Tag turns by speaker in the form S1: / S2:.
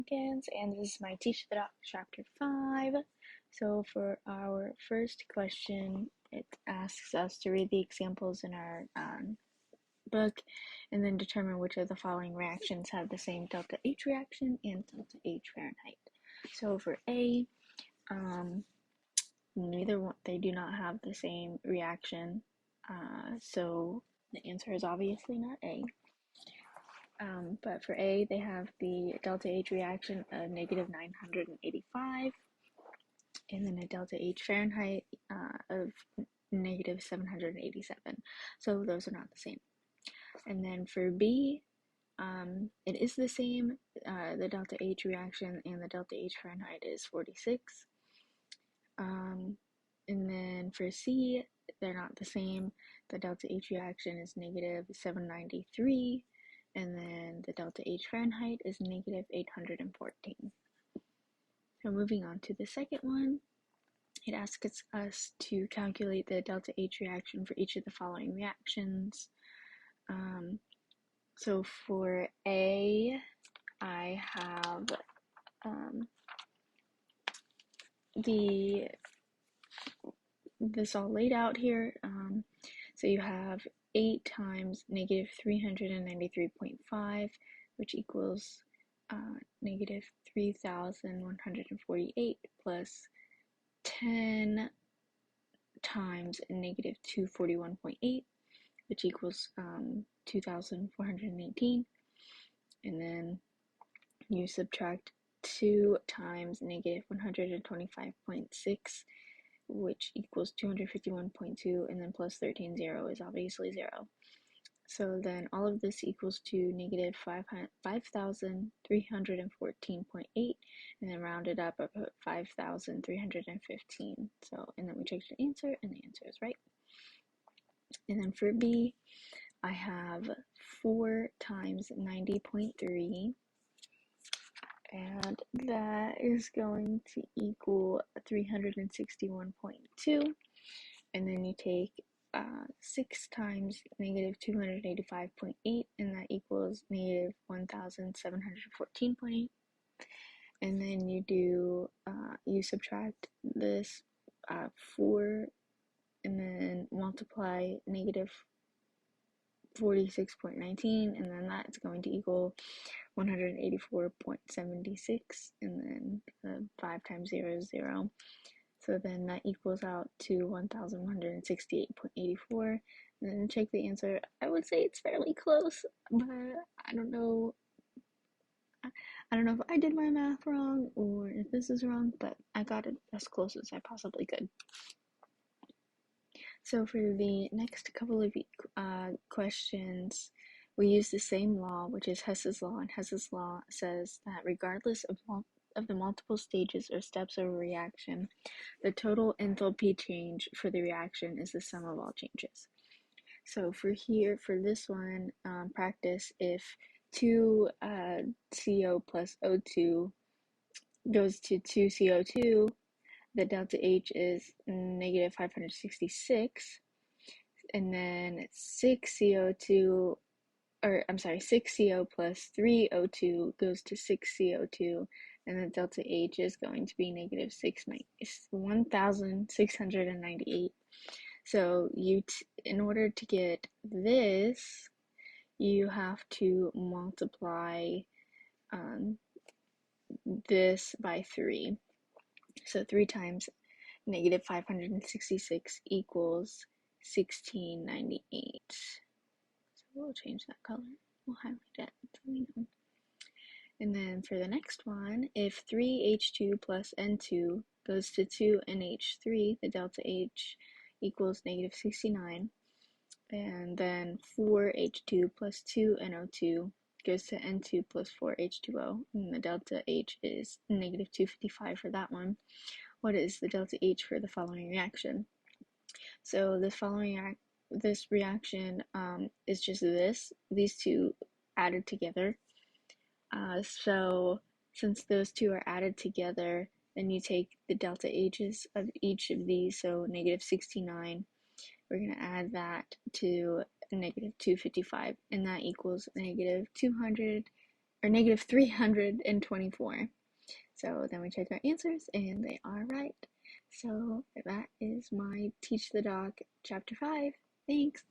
S1: Simpkins, and this is my Teach the Doc Chapter 5. So for our first question, it asks us to read the examples in our book and then determine which of the following reactions have the same delta H reaction and delta H Fahrenheit. So for A, they do not have the same reaction, so the answer is obviously not A. But for A, they have the delta H reaction of negative 985, and then a delta H Fahrenheit of negative 787. So those are not the same. And then for B, it is the same. The delta H reaction and the delta H Fahrenheit is 46. And then for C, they're not the same. The delta H reaction is negative 793. And then the delta H Fahrenheit is negative 814. So moving on to the second one, it asks us to calculate the delta H reaction for each of the following reactions. So for A, I have this all laid out here. So you have 8 times negative 393.5, which equals negative 3,148 plus 10 times negative 241.8, which equals 2,418. And then you subtract 2 times negative 125.6, which equals 251.2, and then plus 13, 0 is obviously 0. So then all of this equals to negative 5,314.8, and then round it up, I put 5,315. So, and then we check the answer, and the answer is right. And then for B, I have 4 times 90.3, and that is going to equal 361.2. And then you take 6 times negative 285.8, and that equals negative 1,714.8. And then you subtract this 4, and then multiply negative 46.19, and then that's going to equal 184.76, and then 5 times 0 is 0. So then that equals out to 1,168.84. And then check the answer. I would say it's fairly close, but I don't know. I don't know if I did my math wrong or if this is wrong, but I got it as close as I possibly could. So for the next couple of questions, we use the same law, which is Hess's law, and Hess's law says that regardless of the multiple stages or steps of a reaction, the total enthalpy change for the reaction is the sum of all changes. So for this one, practice, if 2 CO plus O2 goes to 2 CO2, the delta H is negative 566, and then 6 CO plus 3 O2 goes to 6 CO2, and the delta H is going to be negative 1,698. So in order to get this, you have to multiply this by 3. So 3 times negative 566 equals 1698. So we'll change that color. We'll highlight it so we know. And then for the next one, if 3H2 plus N2 goes to 2NH3, the delta H equals negative 69. And then 4H2 plus 2NO2 goes to N2 plus 4H2O, and the delta H is negative 255 for that one. What is the delta H for the following reaction? So this reaction is just these two added together. So since those two are added together, then you take the delta H's of each of these, so negative 69, we're going to add that to negative 255, and that equals negative 200 or negative 324. So then we check our answers and they are right. So that is my Teach the Dog chapter 5. Thanks.